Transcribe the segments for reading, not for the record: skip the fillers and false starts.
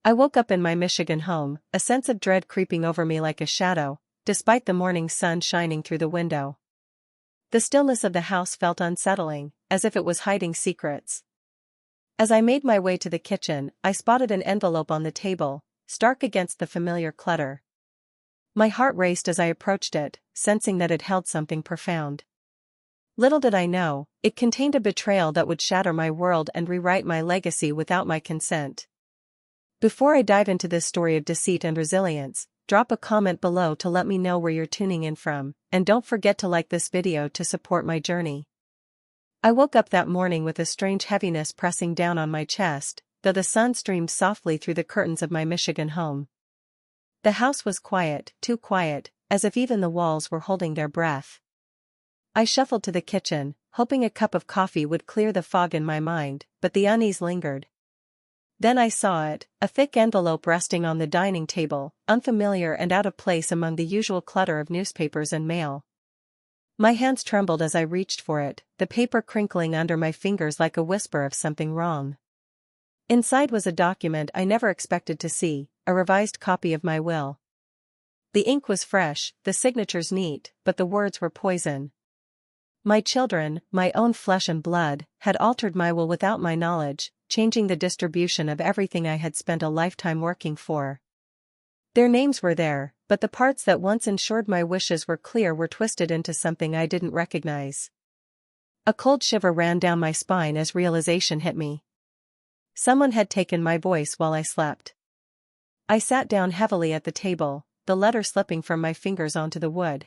I woke up in my Michigan home, a sense of dread creeping over me like a shadow, despite the morning sun shining through the window. The stillness of the house felt unsettling, as if it was hiding secrets. As I made my way to the kitchen, I spotted an envelope on the table, stark against the familiar clutter. My heart raced as I approached it, sensing that it held something profound. Little did I know, it contained a betrayal that would shatter my world and rewrite my legacy without my consent. Before I dive into this story of deceit and resilience, drop a comment below to let me know where you're tuning in from, and don't forget to like this video to support my journey. I woke up that morning with a strange heaviness pressing down on my chest, though the sun streamed softly through the curtains of my Michigan home. The house was quiet, too quiet, as if even the walls were holding their breath. I shuffled to the kitchen, hoping a cup of coffee would clear the fog in my mind, but the unease lingered. Then I saw it, a thick envelope resting on the dining table, unfamiliar and out of place among the usual clutter of newspapers and mail. My hands trembled as I reached for it, the paper crinkling under my fingers like a whisper of something wrong. Inside was a document I never expected to see, a revised copy of my will. The ink was fresh, the signatures neat, but the words were poison. My children, my own flesh and blood, had altered my will without my knowledge, changing the distribution of everything I had spent a lifetime working for. Their names were there, but the parts that once ensured my wishes were clear were twisted into something I didn't recognize. A cold shiver ran down my spine as realization hit me. Someone had taken my voice while I slept. I sat down heavily at the table, the letter slipping from my fingers onto the wood.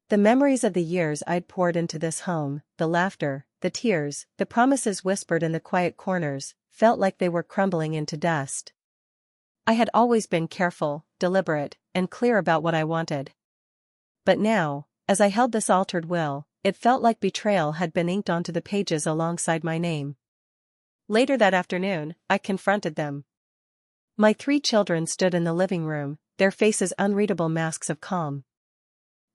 The memories of the years I'd poured into this home, the laughter, the tears, the promises whispered in the quiet corners, felt like they were crumbling into dust. I had always been careful, deliberate, and clear about what I wanted. But now, as I held this altered will, it felt like betrayal had been inked onto the pages alongside my name. Later that afternoon, I confronted them. My 3 children stood in the living room, their faces unreadable masks of calm.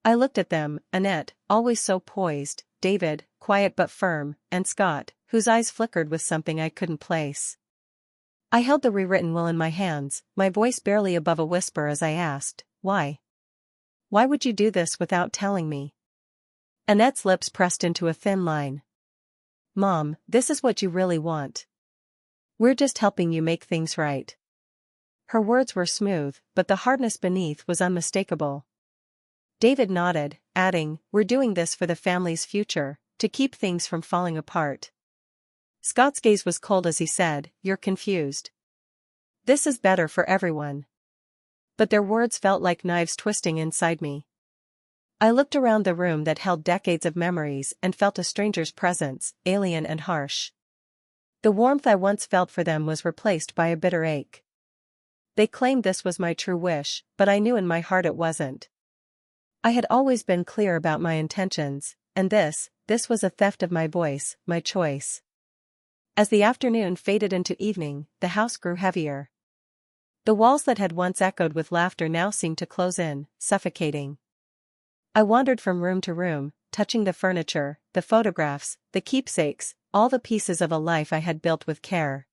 I looked at them, Annette, always so poised, David, quiet but firm, and Scott, whose eyes flickered with something I couldn't place. I held the rewritten will in my hands, my voice barely above a whisper as I asked, "Why? Why would you do this without telling me?" Annette's lips pressed into a thin line. "Mom, this is what you really want. We're just helping you make things right." Her words were smooth, but the hardness beneath was unmistakable. David nodded, adding, "We're doing this for the family's future, to keep things from falling apart." Scott's gaze was cold as he said, "You're confused. This is better for everyone." But their words felt like knives twisting inside me. I looked around the room that held decades of memories and felt a stranger's presence, alien and harsh. The warmth I once felt for them was replaced by a bitter ache. They claimed this was my true wish, but I knew in my heart it wasn't. I had always been clear about my intentions, and this was a theft of my voice, my choice. As the afternoon faded into evening, the house grew heavier. The walls that had once echoed with laughter now seemed to close in, suffocating. I wandered from room to room, touching the furniture, the photographs, the keepsakes, all the pieces of a life I had built with care.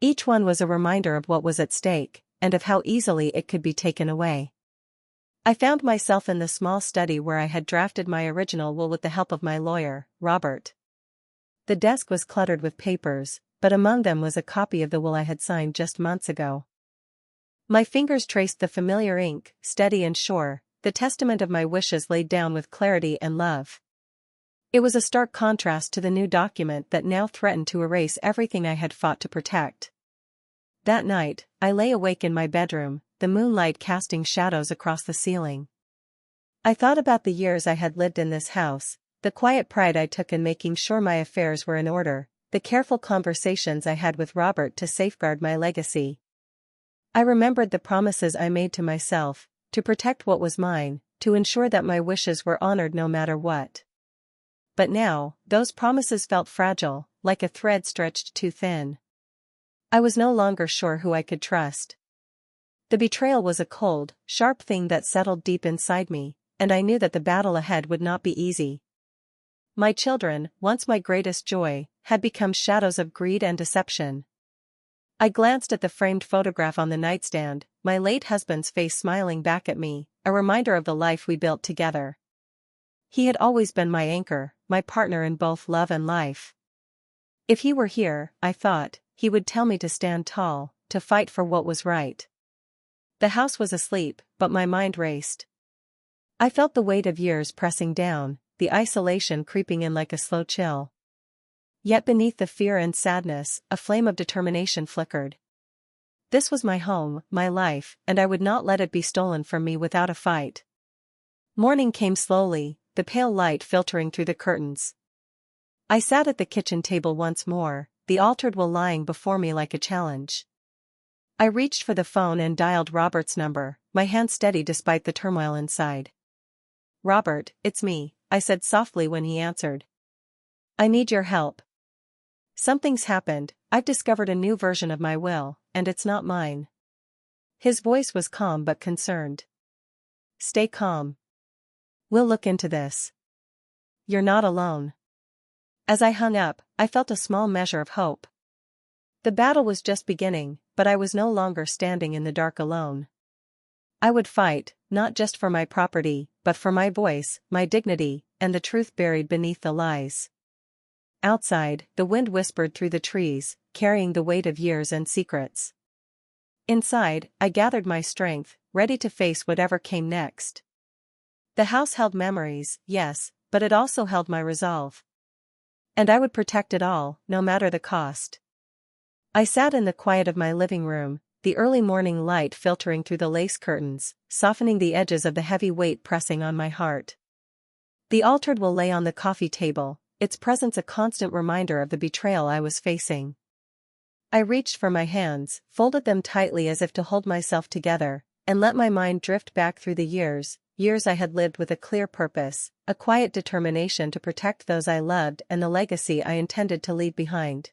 Each one was a reminder of what was at stake, and of how easily it could be taken away. I found myself in the small study where I had drafted my original will with the help of my lawyer, Robert. The desk was cluttered with papers, but among them was a copy of the will I had signed just months ago. My fingers traced the familiar ink, steady and sure, the testament of my wishes laid down with clarity and love. It was a stark contrast to the new document that now threatened to erase everything I had fought to protect. That night, I lay awake in my bedroom, the moonlight casting shadows across the ceiling. I thought about the years I had lived in this house, the quiet pride I took in making sure my affairs were in order, the careful conversations I had with Robert to safeguard my legacy. I remembered the promises I made to myself, to protect what was mine, to ensure that my wishes were honored no matter what. But now, those promises felt fragile, like a thread stretched too thin. I was no longer sure who I could trust. The betrayal was a cold, sharp thing that settled deep inside me, and I knew that the battle ahead would not be easy. My children, once my greatest joy, had become shadows of greed and deception. I glanced at the framed photograph on the nightstand, my late husband's face smiling back at me, a reminder of the life we built together. He had always been my anchor, my partner in both love and life. If he were here, I thought, he would tell me to stand tall, to fight for what was right. The house was asleep, but my mind raced. I felt the weight of years pressing down, the isolation creeping in like a slow chill. Yet beneath the fear and sadness, a flame of determination flickered. This was my home, my life, and I would not let it be stolen from me without a fight. Morning came slowly, the pale light filtering through the curtains. I sat at the kitchen table once more, the altered will lying before me like a challenge. I reached for the phone and dialed Robert's number, my hand steady despite the turmoil inside. "Robert, it's me," I said softly when he answered. "I need your help. Something's happened, I've discovered a new version of my will, and it's not mine." His voice was calm but concerned. "Stay calm. We'll look into this. You're not alone." As I hung up, I felt a small measure of hope. The battle was just beginning, but I was no longer standing in the dark alone. I would fight, not just for my property, but for my voice, my dignity, and the truth buried beneath the lies. Outside, the wind whispered through the trees, carrying the weight of years and secrets. Inside, I gathered my strength, ready to face whatever came next. The house held memories, yes, but it also held my resolve. And I would protect it all, no matter the cost. I sat in the quiet of my living room, the early morning light filtering through the lace curtains, softening the edges of the heavy weight pressing on my heart. The altered will lay on the coffee table, its presence a constant reminder of the betrayal I was facing. I reached for my hands, folded them tightly as if to hold myself together, and let my mind drift back through the years I had lived with a clear purpose, a quiet determination to protect those I loved and the legacy I intended to leave behind.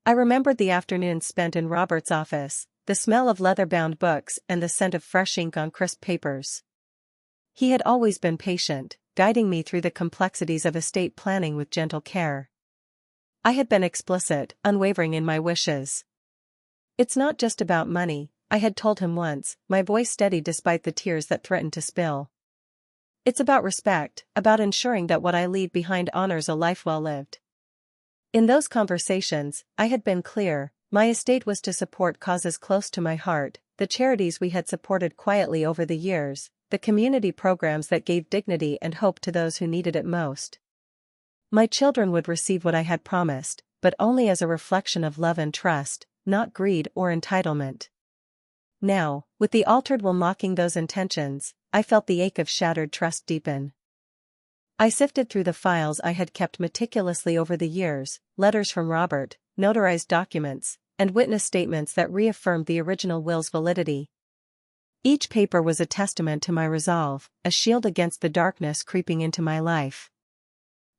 I remembered the afternoons spent in Robert's office, the smell of leather-bound books and the scent of fresh ink on crisp papers. He had always been patient, guiding me through the complexities of estate planning with gentle care. I had been explicit, unwavering in my wishes. "It's not just about money," I had told him once, my voice steady despite the tears that threatened to spill. "It's about respect, about ensuring that what I leave behind honors a life well lived." In those conversations, I had been clear, my estate was to support causes close to my heart, the charities we had supported quietly over the years, the community programs that gave dignity and hope to those who needed it most. My children would receive what I had promised, but only as a reflection of love and trust, not greed or entitlement. Now, with the altered will mocking those intentions, I felt the ache of shattered trust deepen. I sifted through the files I had kept meticulously over the years, letters from Robert, notarized documents, and witness statements that reaffirmed the original will's validity. Each paper was a testament to my resolve, a shield against the darkness creeping into my life.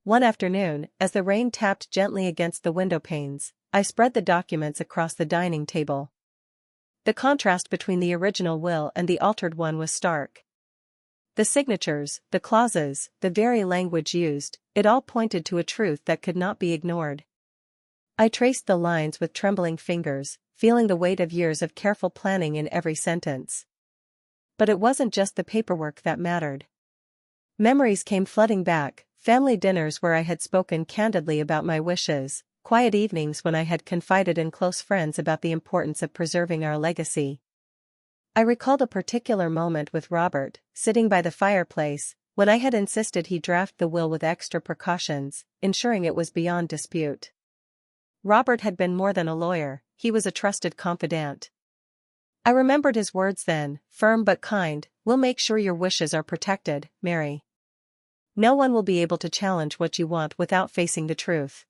One afternoon, as the rain tapped gently against the window panes, I spread the documents across the dining table. The contrast between the original will and the altered one was stark. The signatures, the clauses, the very language used, it all pointed to a truth that could not be ignored. I traced the lines with trembling fingers, feeling the weight of years of careful planning in every sentence. But it wasn't just the paperwork that mattered. Memories came flooding back, family dinners where I had spoken candidly about my wishes, quiet evenings when I had confided in close friends about the importance of preserving our legacy. I recalled a particular moment with Robert, sitting by the fireplace, when I had insisted he draft the will with extra precautions, ensuring it was beyond dispute. Robert had been more than a lawyer, he was a trusted confidant. I remembered his words then, firm but kind, "We'll make sure your wishes are protected, Mary. No one will be able to challenge what you want without facing the truth."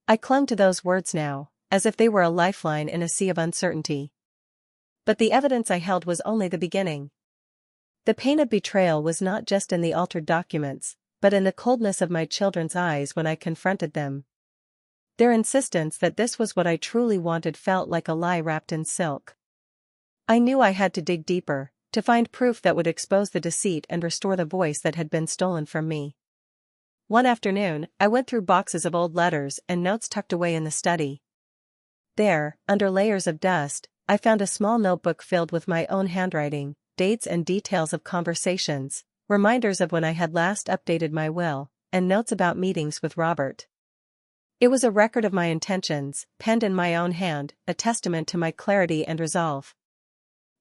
I clung to those words now, as if they were a lifeline in a sea of uncertainty. But the evidence I held was only the beginning. The pain of betrayal was not just in the altered documents, but in the coldness of my children's eyes when I confronted them. Their insistence that this was what I truly wanted felt like a lie wrapped in silk. I knew I had to dig deeper, to find proof that would expose the deceit and restore the voice that had been stolen from me. One afternoon, I went through boxes of old letters and notes tucked away in the study. There, under layers of dust, I found a small notebook filled with my own handwriting, dates and details of conversations, reminders of when I had last updated my will, and notes about meetings with Robert. It was a record of my intentions, penned in my own hand, a testament to my clarity and resolve.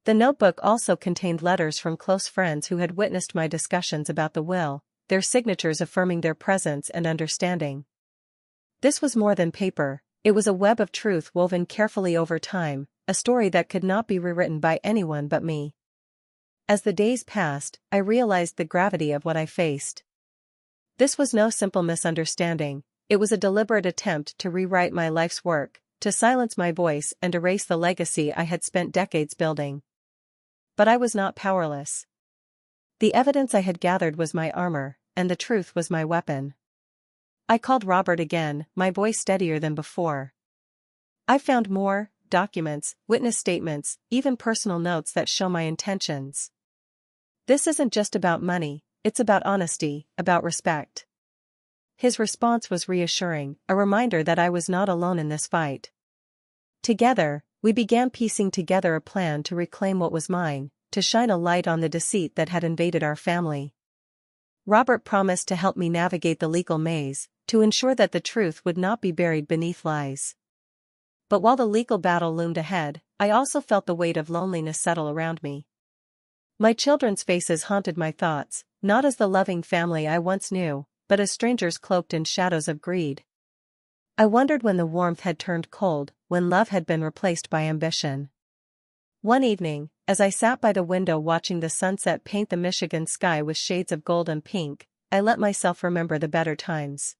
The notebook also contained letters from close friends who had witnessed my discussions about the will, their signatures affirming their presence and understanding. This was more than paper, it was a web of truth woven carefully over time, a story that could not be rewritten by anyone but me. As the days passed, I realized the gravity of what I faced. This was no simple misunderstanding, it was a deliberate attempt to rewrite my life's work, to silence my voice and erase the legacy I had spent decades building. But I was not powerless. The evidence I had gathered was my armor, and the truth was my weapon. I called Robert again, my voice steadier than before. I found more documents, witness statements, even personal notes that show my intentions. This isn't just about money, it's about honesty, about respect. His response was reassuring, a reminder that I was not alone in this fight. Together, we began piecing together a plan to reclaim what was mine, to shine a light on the deceit that had invaded our family. Robert promised to help me navigate the legal maze, to ensure that the truth would not be buried beneath lies. But while the legal battle loomed ahead, I also felt the weight of loneliness settle around me. My children's faces haunted my thoughts, not as the loving family I once knew, but as strangers cloaked in shadows of greed. I wondered when the warmth had turned cold, when love had been replaced by ambition. One evening, as I sat by the window watching the sunset paint the Michigan sky with shades of gold and pink, I let myself remember the better times.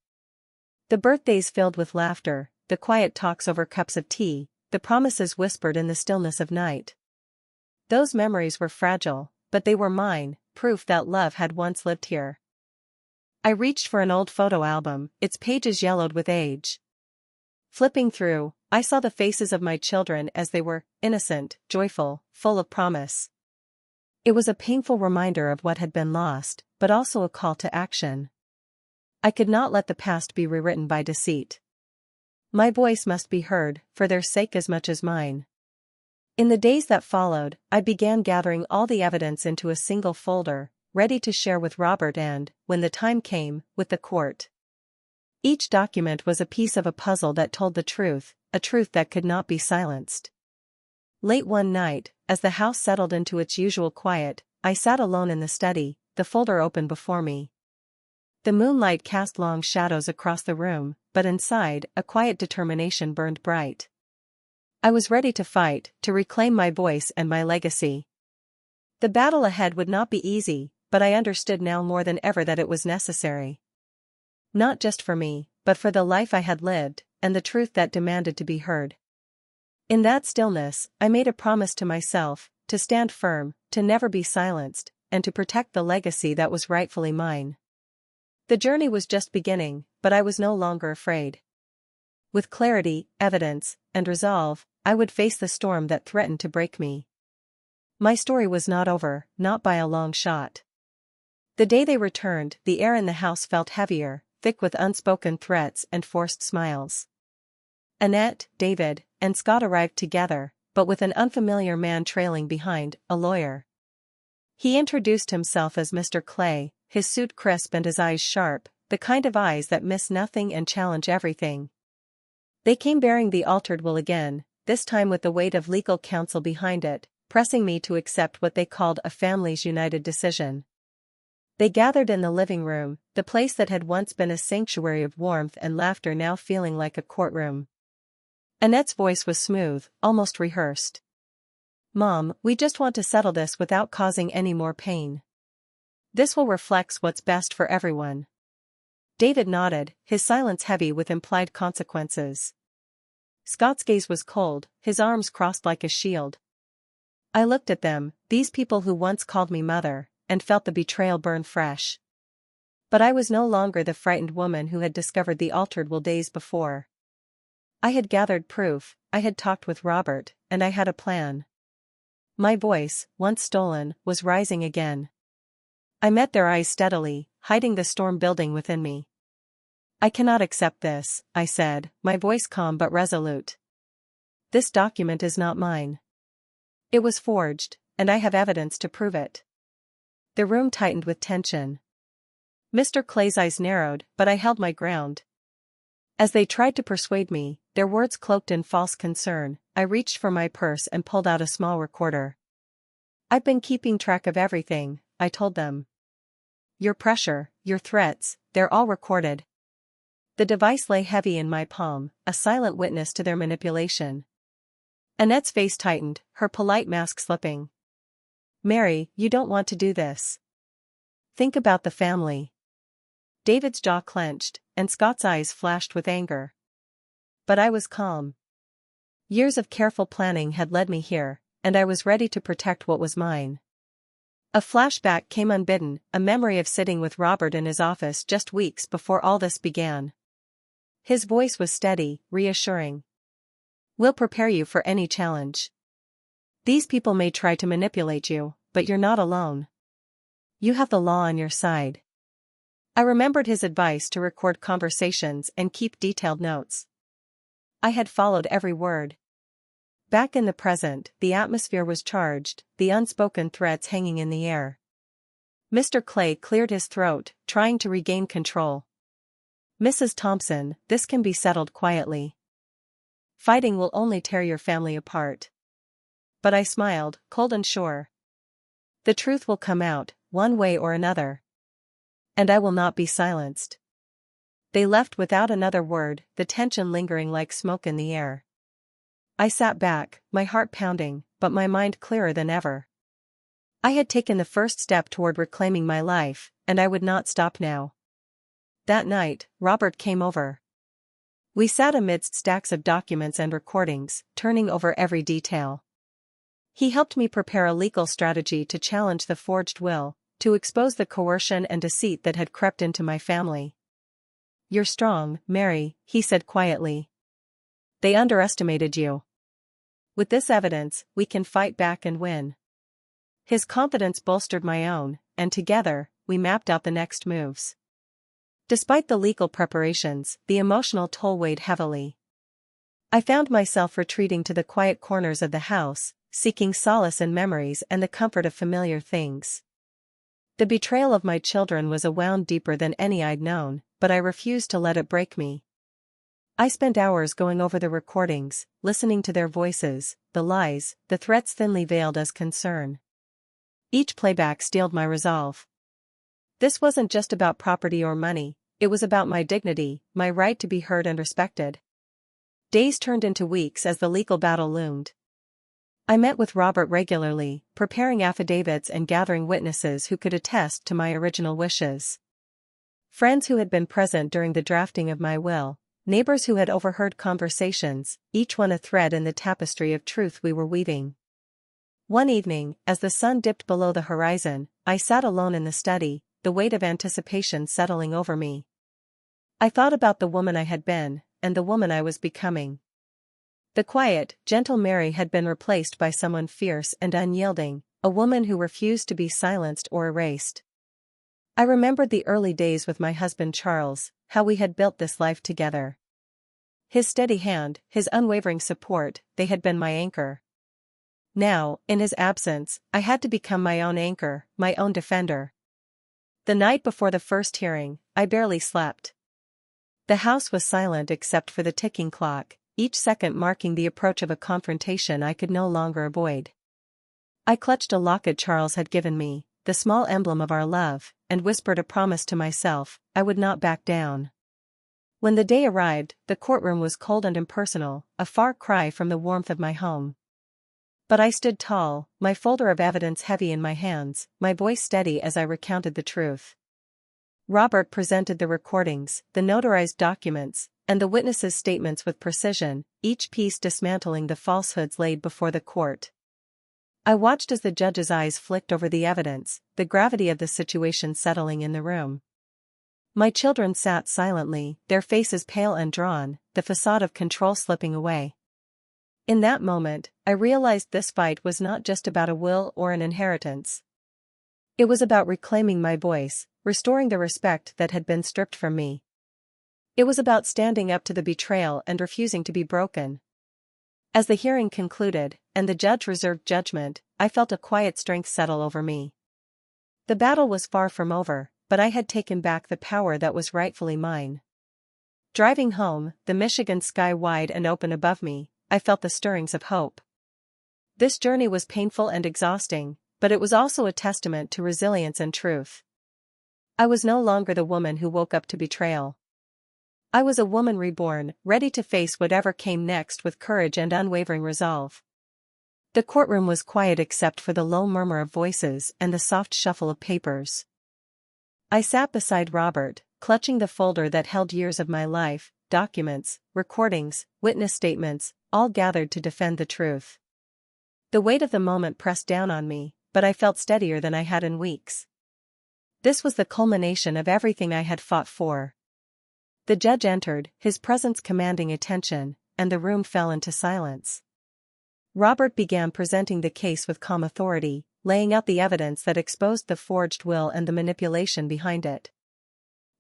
The birthdays filled with laughter, the quiet talks over cups of tea, the promises whispered in the stillness of night. Those memories were fragile, but they were mine, proof that love had once lived here. I reached for an old photo album, its pages yellowed with age. Flipping through, I saw the faces of my children as they were, innocent, joyful, full of promise. It was a painful reminder of what had been lost, but also a call to action. I could not let the past be rewritten by deceit. My voice must be heard, for their sake as much as mine. In the days that followed, I began gathering all the evidence into a single folder, ready to share with Robert and, when the time came, with the court. Each document was a piece of a puzzle that told the truth, a truth that could not be silenced. Late one night, as the house settled into its usual quiet, I sat alone in the study, the folder open before me. The moonlight cast long shadows across the room, but inside, a quiet determination burned bright. I was ready to fight, to reclaim my voice and my legacy. The battle ahead would not be easy, but I understood now more than ever that it was necessary. Not just for me, but for the life I had lived, and the truth that demanded to be heard. In that stillness, I made a promise to myself, to stand firm, to never be silenced, and to protect the legacy that was rightfully mine. The journey was just beginning, but I was no longer afraid. With clarity, evidence, and resolve, I would face the storm that threatened to break me. My story was not over, not by a long shot. The day they returned, the air in the house felt heavier, thick with unspoken threats and forced smiles. Annette, David, and Scott arrived together, but with an unfamiliar man trailing behind, a lawyer. He introduced himself as Mr. Clay, his suit crisp and his eyes sharp, the kind of eyes that miss nothing and challenge everything. They came bearing the altered will again, this time with the weight of legal counsel behind it, pressing me to accept what they called a family's united decision. They gathered in the living room, the place that had once been a sanctuary of warmth and laughter now feeling like a courtroom. Annette's voice was smooth, almost rehearsed. "Mom, we just want to settle this without causing any more pain. This will reflect what's best for everyone." David nodded, his silence heavy with implied consequences. Scott's gaze was cold, his arms crossed like a shield. I looked at them, these people who once called me mother, and felt the betrayal burn fresh. But I was no longer the frightened woman who had discovered the altered will days before. I had gathered proof, I had talked with Robert, and I had a plan. My voice, once stolen, was rising again. I met their eyes steadily, hiding the storm building within me. "I cannot accept this," I said, my voice calm but resolute. This document is not mine. It was forged, and I have evidence to prove it. The room tightened with tension. Mr. Clay's eyes narrowed, but I held my ground. As they tried to persuade me, their words cloaked in false concern, I reached for my purse and pulled out a small recorder. I've been keeping track of everything, I told them. Your pressure, your threats, they're all recorded. The device lay heavy in my palm, a silent witness to their manipulation. Annette's face tightened, her polite mask slipping. Mary, you don't want to do this. Think about the family. David's jaw clenched, and Scott's eyes flashed with anger. But I was calm. Years of careful planning had led me here, and I was ready to protect what was mine. A flashback came unbidden, a memory of sitting with Robert in his office just weeks before all this began. His voice was steady, reassuring. We'll prepare you for any challenge. These people may try to manipulate you, but you're not alone. You have the law on your side. I remembered his advice to record conversations and keep detailed notes. I had followed every word. Back in the present, the atmosphere was charged, the unspoken threats hanging in the air. Mr. Clay cleared his throat, trying to regain control. Mrs. Thompson, this can be settled quietly. Fighting will only tear your family apart. But I smiled, cold and sure. The truth will come out, one way or another. And I will not be silenced. They left without another word, the tension lingering like smoke in the air. I sat back, my heart pounding, but my mind clearer than ever. I had taken the first step toward reclaiming my life, and I would not stop now. That night, Robert came over. We sat amidst stacks of documents and recordings, turning over every detail. He helped me prepare a legal strategy to challenge the forged will, to expose the coercion and deceit that had crept into my family. You're strong, Mary, he said quietly. They underestimated you. With this evidence, we can fight back and win. His confidence bolstered my own, and together, we mapped out the next moves. Despite the legal preparations, the emotional toll weighed heavily. I found myself retreating to the quiet corners of the house, seeking solace in memories and the comfort of familiar things. The betrayal of my children was a wound deeper than any I'd known, but I refused to let it break me. I spent hours going over the recordings, listening to their voices, the lies, the threats thinly veiled as concern. Each playback steeled my resolve. This wasn't just about property or money, it was about my dignity, my right to be heard and respected. Days turned into weeks as the legal battle loomed. I met with Robert regularly, preparing affidavits and gathering witnesses who could attest to my original wishes. Friends who had been present during the drafting of my will, neighbors who had overheard conversations, each one a thread in the tapestry of truth we were weaving. One evening, as the sun dipped below the horizon, I sat alone in the study, the weight of anticipation settling over me. I thought about the woman I had been, and the woman I was becoming. The quiet, gentle Mary had been replaced by someone fierce and unyielding, a woman who refused to be silenced or erased. I remembered the early days with my husband Charles, how we had built this life together. His steady hand, his unwavering support, they had been my anchor. Now, in his absence, I had to become my own anchor, my own defender. The night before the first hearing, I barely slept. The house was silent except for the ticking clock, each second marking the approach of a confrontation I could no longer avoid. I clutched a locket Charles had given me, the small emblem of our love, and whispered a promise to myself, I would not back down. When the day arrived, the courtroom was cold and impersonal, a far cry from the warmth of my home. But I stood tall, my folder of evidence heavy in my hands, my voice steady as I recounted the truth. Robert presented the recordings, the notarized documents, and the witnesses' statements with precision, each piece dismantling the falsehoods laid before the court. I watched as the judge's eyes flicked over the evidence, the gravity of the situation settling in the room. My children sat silently, their faces pale and drawn, the facade of control slipping away. In that moment, I realized this fight was not just about a will or an inheritance. It was about reclaiming my voice, restoring the respect that had been stripped from me. It was about standing up to the betrayal and refusing to be broken. As the hearing concluded, and the judge reserved judgment, I felt a quiet strength settle over me. The battle was far from over, but I had taken back the power that was rightfully mine. Driving home, the Michigan sky wide and open above me, I felt the stirrings of hope. This journey was painful and exhausting, but it was also a testament to resilience and truth. I was no longer the woman who woke up to betrayal. I was a woman reborn, ready to face whatever came next with courage and unwavering resolve. The courtroom was quiet except for the low murmur of voices and the soft shuffle of papers. I sat beside Robert, clutching the folder that held years of my life, documents, recordings, witness statements, all gathered to defend the truth. The weight of the moment pressed down on me, but I felt steadier than I had in weeks. This was the culmination of everything I had fought for. The judge entered, his presence commanding attention, and the room fell into silence. Robert began presenting the case with calm authority, laying out the evidence that exposed the forged will and the manipulation behind it.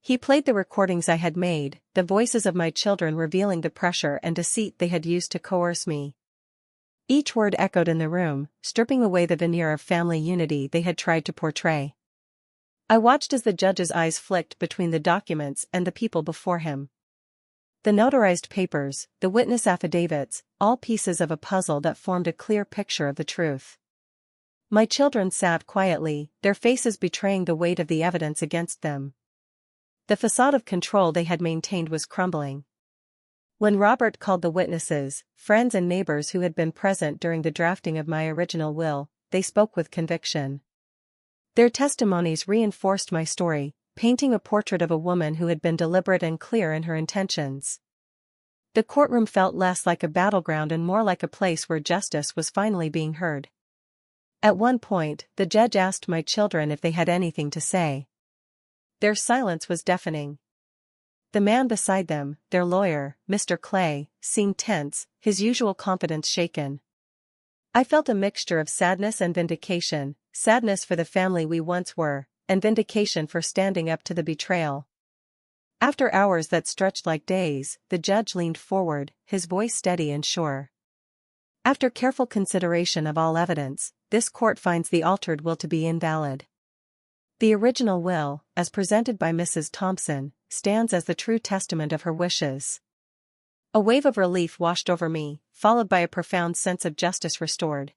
He played the recordings I had made, the voices of my children revealing the pressure and deceit they had used to coerce me. Each word echoed in the room, stripping away the veneer of family unity they had tried to portray. I watched as the judge's eyes flicked between the documents and the people before him. The notarized papers, the witness affidavits, all pieces of a puzzle that formed a clear picture of the truth. My children sat quietly, their faces betraying the weight of the evidence against them. The facade of control they had maintained was crumbling. When Robert called the witnesses, friends and neighbors who had been present during the drafting of my original will, they spoke with conviction. Their testimonies reinforced my story, painting a portrait of a woman who had been deliberate and clear in her intentions. The courtroom felt less like a battleground and more like a place where justice was finally being heard. At one point, the judge asked my children if they had anything to say. Their silence was deafening. The man beside them, their lawyer, Mr. Clay, seemed tense, his usual confidence shaken. I felt a mixture of sadness and vindication, sadness for the family we once were, and vindication for standing up to the betrayal. After hours that stretched like days, the judge leaned forward, his voice steady and sure. After careful consideration of all evidence, this court finds the altered will to be invalid. The original will, as presented by Mrs. Thompson, stands as the true testament of her wishes. A wave of relief washed over me, followed by a profound sense of justice restored.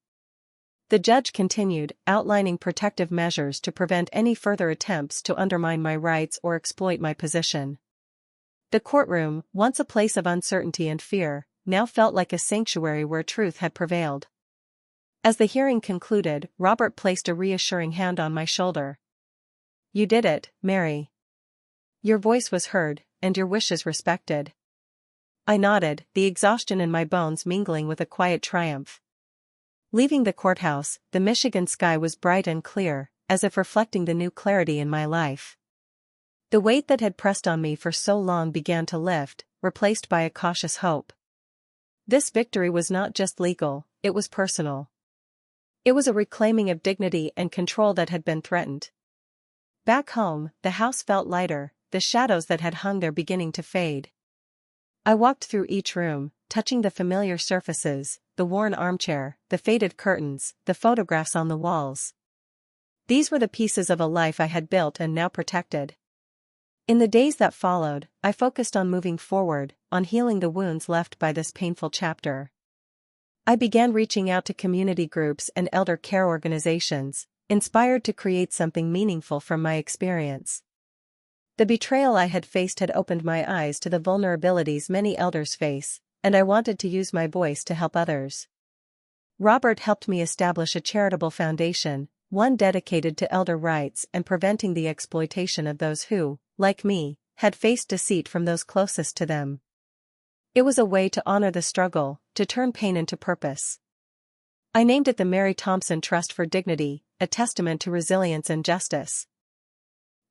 The judge continued, outlining protective measures to prevent any further attempts to undermine my rights or exploit my position. The courtroom, once a place of uncertainty and fear, now felt like a sanctuary where truth had prevailed. As the hearing concluded, Robert placed a reassuring hand on my shoulder. "You did it, Mary. Your voice was heard, and your wishes respected." I nodded, the exhaustion in my bones mingling with a quiet triumph. Leaving the courthouse, the Michigan sky was bright and clear, as if reflecting the new clarity in my life. The weight that had pressed on me for so long began to lift, replaced by a cautious hope. This victory was not just legal, it was personal. It was a reclaiming of dignity and control that had been threatened. Back home, the house felt lighter, the shadows that had hung there beginning to fade. I walked through each room, touching the familiar surfaces, the worn armchair, the faded curtains, the photographs on the walls. These were the pieces of a life I had built and now protected. In the days that followed, I focused on moving forward, on healing the wounds left by this painful chapter. I began reaching out to community groups and elder care organizations, inspired to create something meaningful from my experience. The betrayal I had faced had opened my eyes to the vulnerabilities many elders face, and I wanted to use my voice to help others. Robert helped me establish a charitable foundation, one dedicated to elder rights and preventing the exploitation of those who, like me, had faced deceit from those closest to them. It was a way to honor the struggle, to turn pain into purpose. I named it the Mary Thompson Trust for Dignity, a testament to resilience and justice.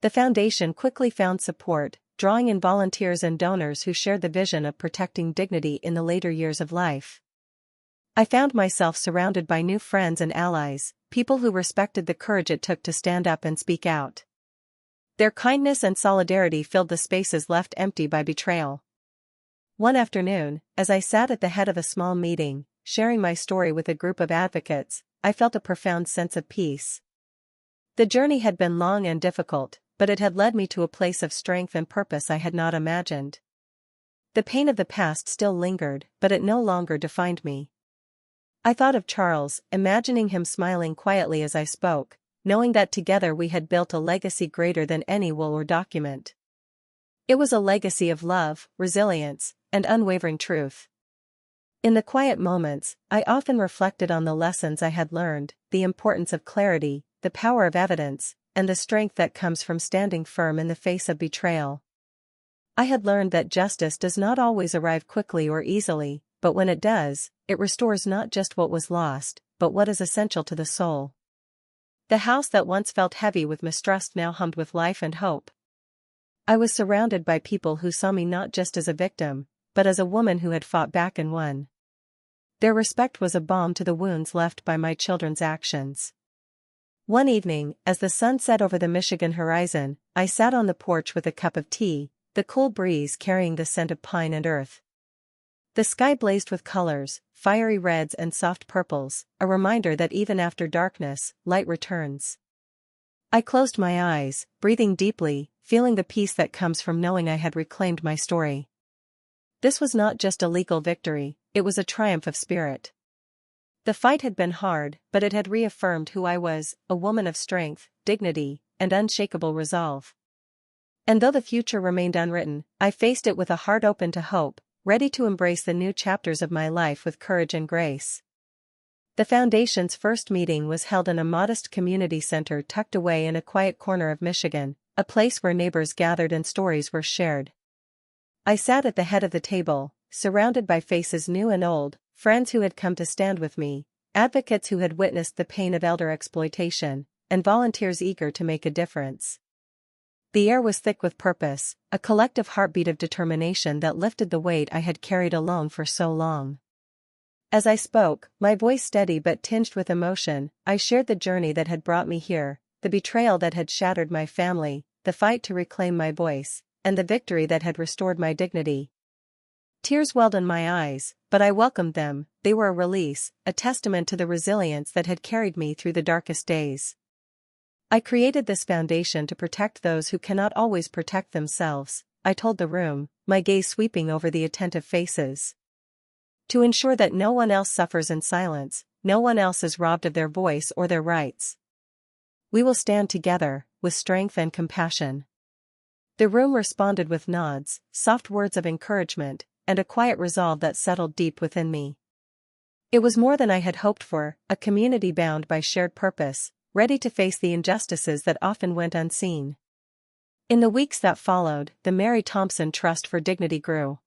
The foundation quickly found support, drawing in volunteers and donors who shared the vision of protecting dignity in the later years of life. I found myself surrounded by new friends and allies, people who respected the courage it took to stand up and speak out. Their kindness and solidarity filled the spaces left empty by betrayal. One afternoon, as I sat at the head of a small meeting, sharing my story with a group of advocates, I felt a profound sense of peace. The journey had been long and difficult, but it had led me to a place of strength and purpose I had not imagined. The pain of the past still lingered, but it no longer defined me. I thought of Charles, imagining him smiling quietly as I spoke, knowing that together we had built a legacy greater than any will or document. It was a legacy of love, resilience, and unwavering truth. In the quiet moments, I often reflected on the lessons I had learned, the importance of clarity, the power of evidence, and the strength that comes from standing firm in the face of betrayal. I had learned that justice does not always arrive quickly or easily, but when it does, it restores not just what was lost, but what is essential to the soul. The house that once felt heavy with mistrust now hummed with life and hope. I was surrounded by people who saw me not just as a victim, but as a woman who had fought back and won. Their respect was a balm to the wounds left by my children's actions. One evening, as the sun set over the Michigan horizon, I sat on the porch with a cup of tea, the cool breeze carrying the scent of pine and earth. The sky blazed with colors, fiery reds and soft purples, a reminder that even after darkness, light returns. I closed my eyes, breathing deeply, feeling the peace that comes from knowing I had reclaimed my story. This was not just a legal victory, it was a triumph of spirit. The fight had been hard, but it had reaffirmed who I was, a woman of strength, dignity, and unshakable resolve. And though the future remained unwritten, I faced it with a heart open to hope, ready to embrace the new chapters of my life with courage and grace. The Foundation's first meeting was held in a modest community center tucked away in a quiet corner of Michigan, a place where neighbors gathered and stories were shared. I sat at the head of the table, surrounded by faces new and old, friends who had come to stand with me, advocates who had witnessed the pain of elder exploitation, and volunteers eager to make a difference. The air was thick with purpose, a collective heartbeat of determination that lifted the weight I had carried alone for so long. As I spoke, my voice steady but tinged with emotion, I shared the journey that had brought me here, the betrayal that had shattered my family, the fight to reclaim my voice, and the victory that had restored my dignity. Tears welled in my eyes, but I welcomed them. They were a release, a testament to the resilience that had carried me through the darkest days. I created this foundation to protect those who cannot always protect themselves, I told the room, my gaze sweeping over the attentive faces. To ensure that no one else suffers in silence, no one else is robbed of their voice or their rights. We will stand together, with strength and compassion. The room responded with nods, soft words of encouragement, and a quiet resolve that settled deep within me. It was more than I had hoped for, a community bound by shared purpose, ready to face the injustices that often went unseen. In the weeks that followed, the Mary Thompson Trust for Dignity grew.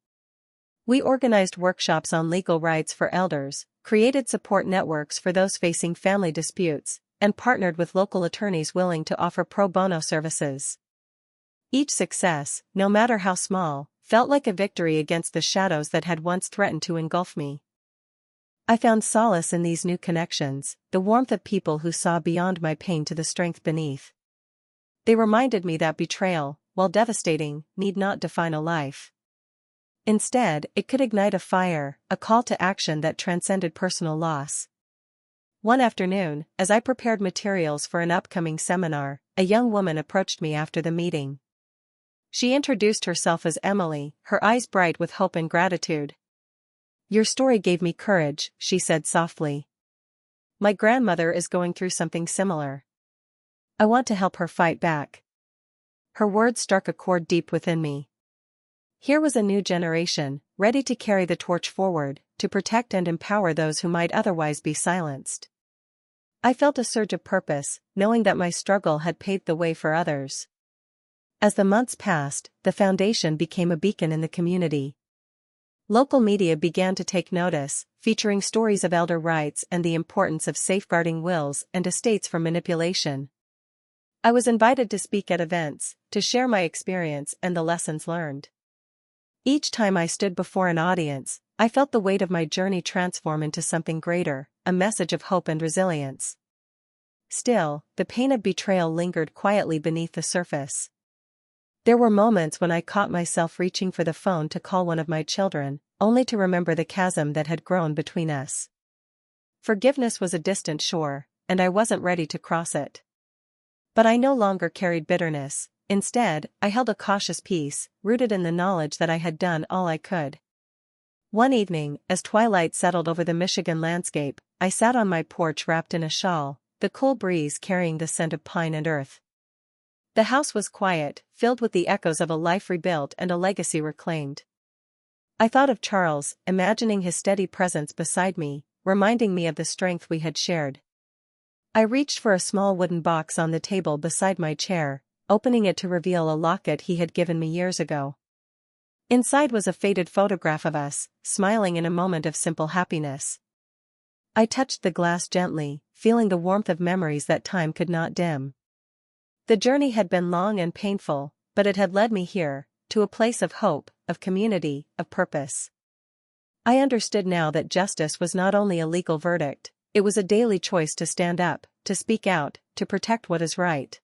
We organized workshops on legal rights for elders, created support networks for those facing family disputes, and partnered with local attorneys willing to offer pro bono services. Each success, no matter how small, felt like a victory against the shadows that had once threatened to engulf me. I found solace in these new connections, the warmth of people who saw beyond my pain to the strength beneath. They reminded me that betrayal, while devastating, need not define a life. Instead, it could ignite a fire, a call to action that transcended personal loss. One afternoon, as I prepared materials for an upcoming seminar, a young woman approached me after the meeting. She introduced herself as Emily, her eyes bright with hope and gratitude. "Your story gave me courage," she said softly. "My grandmother is going through something similar. I want to help her fight back." Her words struck a chord deep within me. Here was a new generation, ready to carry the torch forward, to protect and empower those who might otherwise be silenced. I felt a surge of purpose, knowing that my struggle had paved the way for others. As the months passed, the foundation became a beacon in the community. Local media began to take notice, featuring stories of elder rights and the importance of safeguarding wills and estates from manipulation. I was invited to speak at events, to share my experience and the lessons learned. Each time I stood before an audience, I felt the weight of my journey transform into something greater, a message of hope and resilience. Still, the pain of betrayal lingered quietly beneath the surface. There were moments when I caught myself reaching for the phone to call one of my children, only to remember the chasm that had grown between us. Forgiveness was a distant shore, and I wasn't ready to cross it. But I no longer carried bitterness. Instead, I held a cautious peace, rooted in the knowledge that I had done all I could. One evening, as twilight settled over the Michigan landscape, I sat on my porch wrapped in a shawl, the cool breeze carrying the scent of pine and earth. The house was quiet, filled with the echoes of a life rebuilt and a legacy reclaimed. I thought of Charles, imagining his steady presence beside me, reminding me of the strength we had shared. I reached for a small wooden box on the table beside my chair, opening it to reveal a locket he had given me years ago. Inside was a faded photograph of us, smiling in a moment of simple happiness. I touched the glass gently, feeling the warmth of memories that time could not dim. The journey had been long and painful, but it had led me here, to a place of hope, of community, of purpose. I understood now that justice was not only a legal verdict, it was a daily choice to stand up, to speak out, to protect what is right.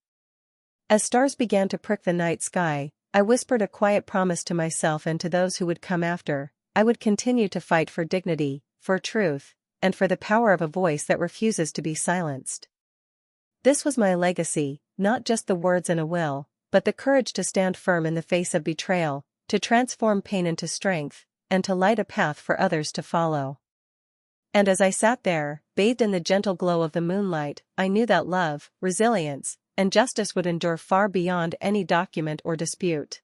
As stars began to prick the night sky, I whispered a quiet promise to myself and to those who would come after. I would continue to fight for dignity, for truth, and for the power of a voice that refuses to be silenced. This was my legacy, not just the words in a will, but the courage to stand firm in the face of betrayal, to transform pain into strength, and to light a path for others to follow. And as I sat there, bathed in the gentle glow of the moonlight, I knew that love, resilience, and justice would endure far beyond any document or dispute.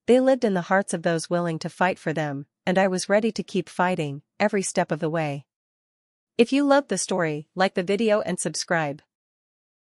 They lived in the hearts of those willing to fight for them, and I was ready to keep fighting, every step of the way. If you loved the story, like the video and subscribe.